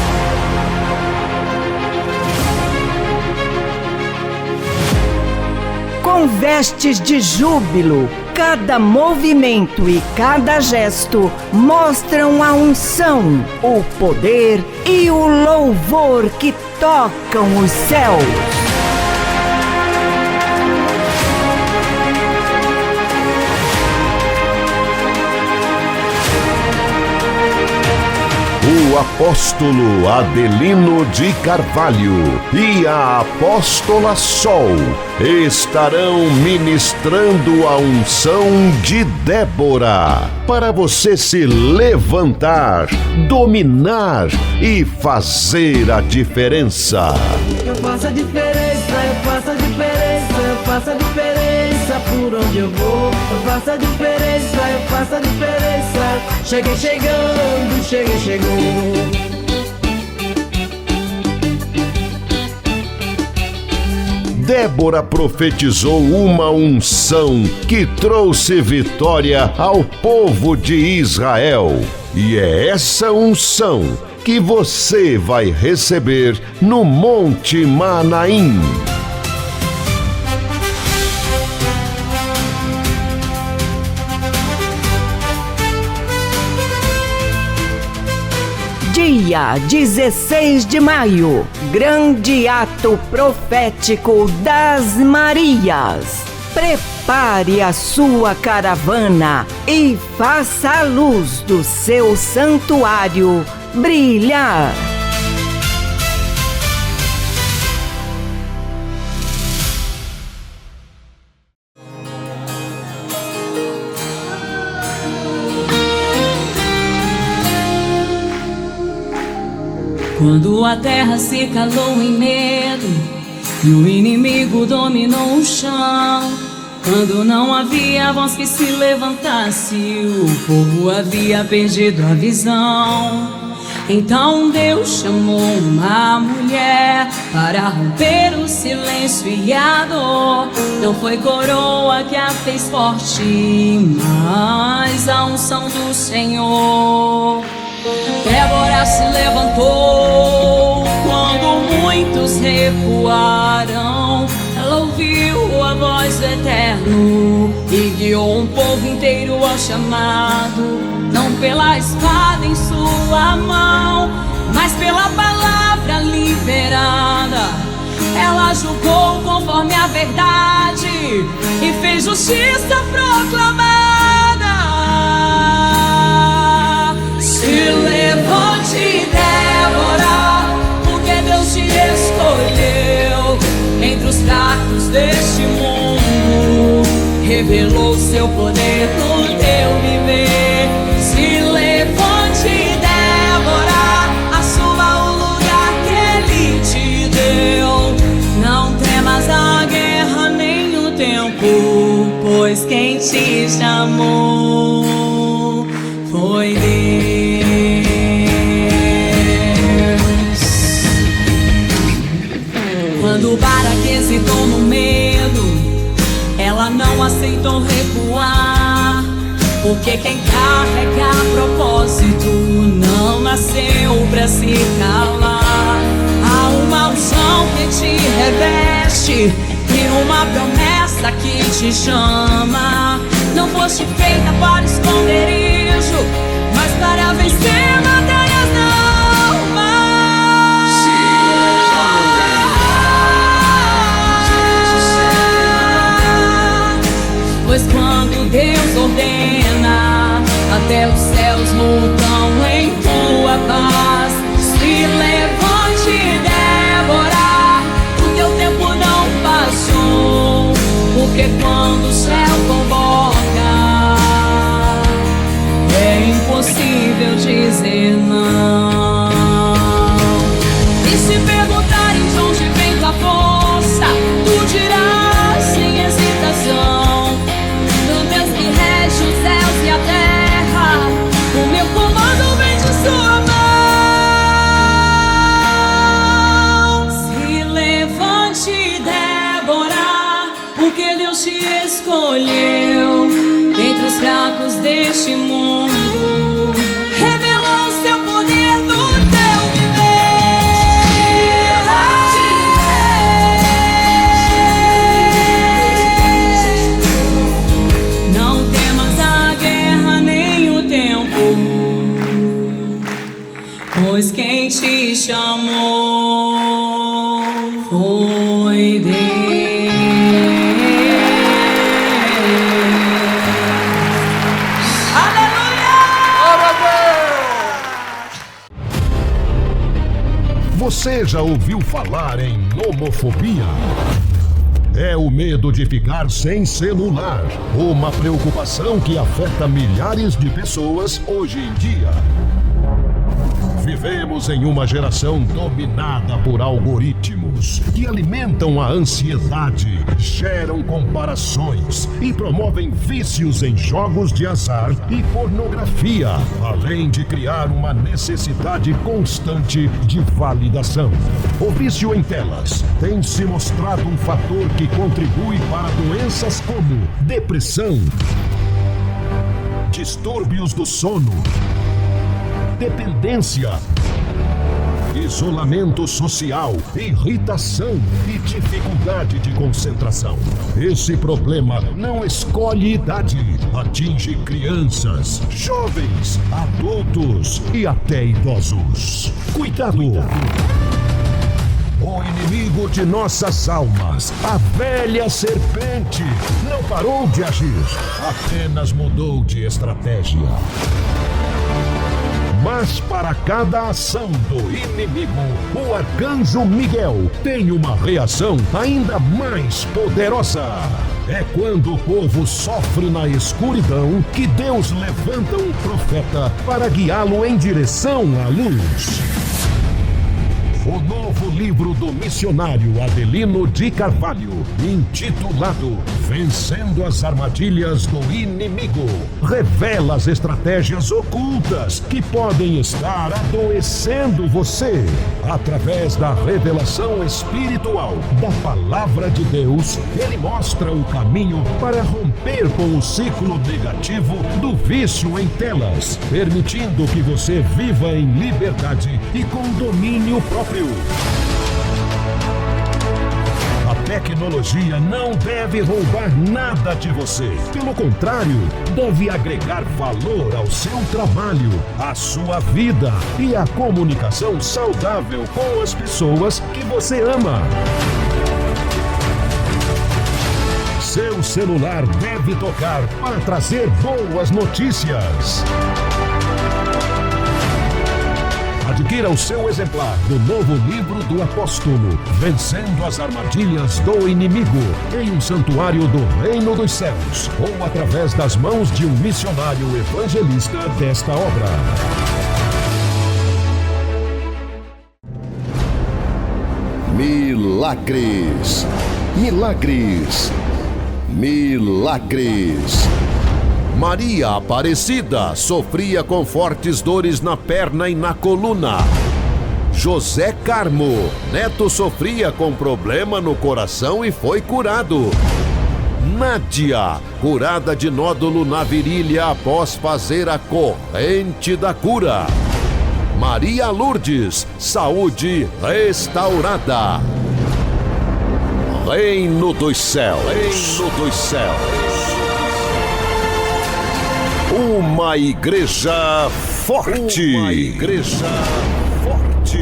com vestes de júbilo. Cada movimento e cada gesto mostram a unção, o poder e o louvor que tocam os céus. O apóstolo Adelino de Carvalho e a apóstola Sol estarão ministrando a unção de Débora para você se levantar, dominar e fazer a diferença. Eu faço a diferença, eu faço a diferença, eu faço a diferença por onde eu vou. Eu faço a diferença, eu faço a diferença. Cheguei chegando, cheguei chegando. Débora profetizou uma unção que trouxe vitória ao povo de Israel. E é essa unção que você vai receber no Monte Manaim. Dia 16 de maio, grande ato profético das Marias. Prepare a sua caravana e faça a luz do seu santuário brilhar. Quando a terra se calou em medo e o inimigo dominou o chão, quando não havia voz que se levantasse, o povo havia perdido a visão. Então Deus chamou uma mulher para romper o silêncio e a dor. Não foi coroa que a fez forte, mas a unção do Senhor. Débora se levantou quando muitos recuaram. Ela ouviu a voz do Eterno e guiou um povo inteiro ao chamado. Não pela espada em sua mão, mas pela palavra liberada. Ela julgou conforme a verdade e fez justiça proclamada. Se levante, Débora, porque Deus te escolheu. Entre os fracos deste mundo, revelou seu poder no teu viver. Se levante, Débora, assuma o lugar que Ele te deu. Não temas a guerra nem o tempo, pois quem te chamou foi Deus. Quando Baraque hesitou no medo, ela não aceitou recuar, porque quem carrega propósito não nasceu pra se calar. Há uma unção que te reveste e uma promessa que te chama. Não foste feita para esconderijo, mas para vencer batalhas na alma. Pois quando Deus ordena, até os céus lutam em tua paz. Se levante, Débora, o teu tempo não passou, porque quando o céu convoca, é impossível dizer não. E se perguntarem de onde vem tua força, tu dirás sem hesitação: do Deus que rege os céus e a terra, o meu comando vem de sua mão. Se levante, Débora, porque Deus te escolheu. Entre os fracos deste mundo, revelou seu poder no teu viver. Você já ouviu falar em nomofobia? É o medo de ficar sem celular, uma preocupação que afeta milhares de pessoas hoje em dia. Vivemos em uma geração dominada por algoritmos que alimentam a ansiedade, geram comparações e promovem vícios em jogos de azar e pornografia, além de criar uma necessidade constante de validação. O vício em telas tem se mostrado um fator que contribui para doenças como depressão, distúrbios do sono, dependência, isolamento social, irritação e dificuldade de concentração. Esse problema não escolhe idade, atinge crianças, jovens, adultos e até idosos. Cuidado! O inimigo de nossas almas, a velha serpente, não parou de agir, apenas mudou de estratégia. Mas para cada ação do inimigo, o arcanjo Miguel tem uma reação ainda mais poderosa. É quando o povo sofre na escuridão que Deus levanta um profeta para guiá-lo em direção à luz. O novo livro do missionário Adelino de Carvalho, intitulado Vencendo as Armadilhas do Inimigo, revela as estratégias ocultas que podem estar adoecendo você. Através da revelação espiritual da Palavra de Deus, ele mostra o caminho para romper com o ciclo negativo do vício em telas, permitindo que você viva em liberdade e com domínio próprio. A tecnologia não deve roubar nada de você. Pelo contrário, deve agregar valor ao seu trabalho, à sua vida e à comunicação saudável com as pessoas que você ama. Seu celular deve tocar para trazer boas notícias. Adquira o seu exemplar do novo livro do apóstolo, Vencendo as Armadilhas do Inimigo, em um santuário do Reino dos Céus, ou através das mãos de um missionário evangelista desta obra. Milagres, milagres, milagres. Maria Aparecida sofria com fortes dores na perna e na coluna. José Carmo, neto, sofria com problema no coração e foi curado. Nádia, curada de nódulo na virilha após fazer a corrente da cura. Maria Lourdes, saúde restaurada. Reino dos Céus, Reino dos Céus. Uma igreja forte. Uma igreja forte.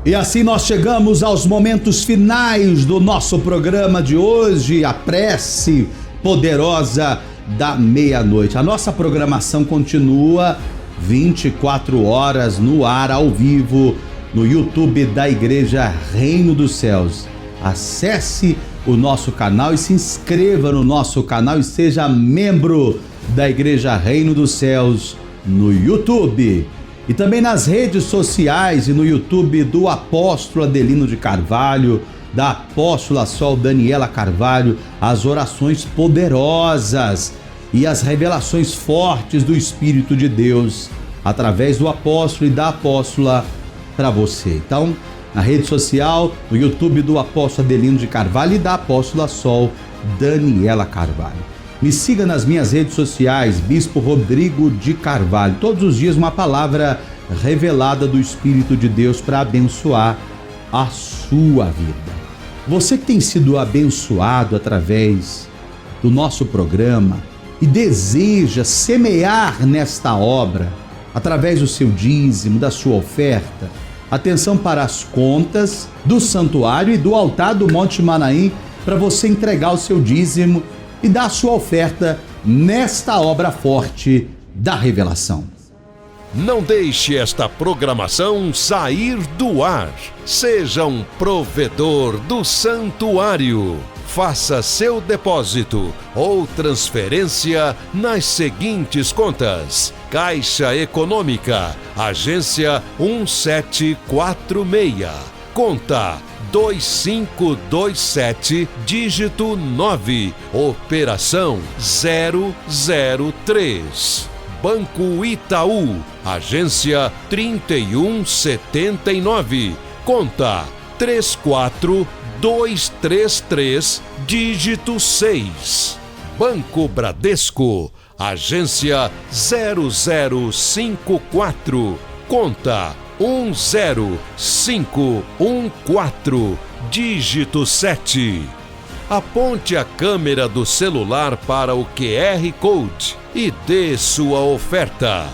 E assim nós chegamos aos momentos finais do nosso programa de hoje, a prece poderosa da meia-noite. A nossa programação continua 24 horas no ar, ao vivo, no YouTube da Igreja Reino dos Céus. Acesse o nosso canal e se inscreva no nosso canal e seja membro da Igreja Reino dos Céus no YouTube. E também nas redes sociais e no YouTube do apóstolo Adelino de Carvalho, da apóstola Sol Daniela Carvalho, as orações poderosas e as revelações fortes do Espírito de Deus através do apóstolo e da apóstola para você. Então, na rede social, no YouTube do apóstolo Adelino de Carvalho e da apóstola Sol Daniela Carvalho. Me siga nas minhas redes sociais, Bispo Rodrigo de Carvalho. Todos os dias uma palavra revelada do Espírito de Deus para abençoar a sua vida. Você que tem sido abençoado através do nosso programa e deseja semear nesta obra, através do seu dízimo, da sua oferta, atenção para as contas do santuário e do altar do Monte Manaim para você entregar o seu dízimo e dar a sua oferta nesta obra forte da revelação. Não deixe esta programação sair do ar. Seja um provedor do santuário. Faça seu depósito ou transferência nas seguintes contas: Caixa Econômica, agência 1746, conta 2527, dígito 9, operação 003. Banco Itaú, agência 3179, conta 34233, dígito 6. Banco Bradesco, agência 0054, conta 10514, dígito 7. Aponte a câmera do celular para o QR Code e dê sua oferta.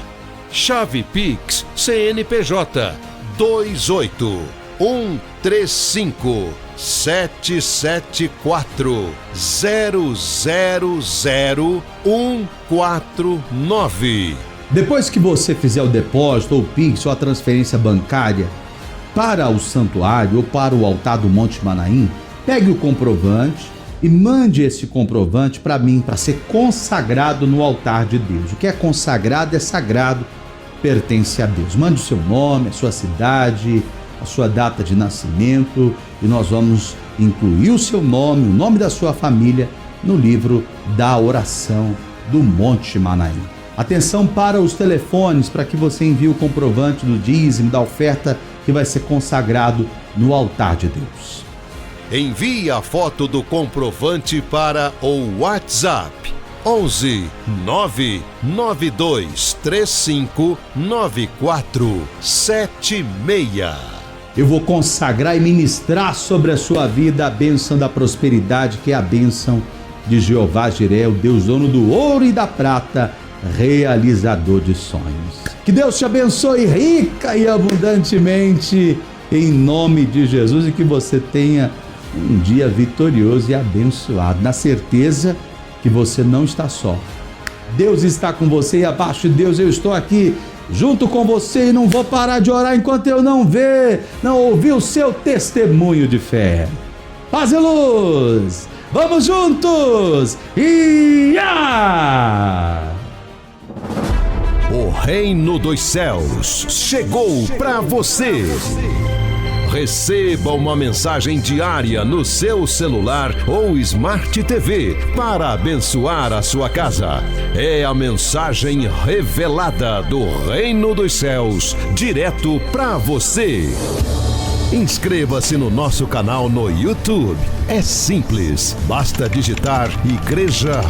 Chave Pix CNPJ 281-357-4000149. Depois que você fizer o depósito, ou o Pix, ou a transferência bancária para o santuário ou para o altar do Monte Manaim, pegue o comprovante e mande esse comprovante para mim, para ser consagrado no altar de Deus. O que é consagrado é sagrado, pertence a Deus. Mande o seu nome, a sua cidade, a sua data de nascimento, e nós vamos incluir o seu nome, o nome da sua família, no livro da oração do Monte Manaim. Atenção para os telefones, para que você envie o comprovante do dízimo, da oferta que vai ser consagrado no altar de Deus. Envie a foto do comprovante para o WhatsApp 11 992 35 9476. Eu vou consagrar e ministrar sobre a sua vida a bênção da prosperidade, que é a bênção de Jeová Jiré, o Deus dono do ouro e da prata, realizador de sonhos. Que Deus te abençoe rica e abundantemente, em nome de Jesus, e que você tenha um dia vitorioso e abençoado, na certeza que você não está só. Deus está com você, e abaixo de Deus eu estou aqui junto com você, e não vou parar de orar enquanto eu não ouvir o seu testemunho de fé. Paz e luz! Vamos juntos! O reino dos céus chegou para você. Receba uma mensagem diária no seu celular ou Smart TV para abençoar a sua casa. É a mensagem revelada do Reino dos Céus, direto para você. Inscreva-se no nosso canal no YouTube. É simples, basta digitar Igreja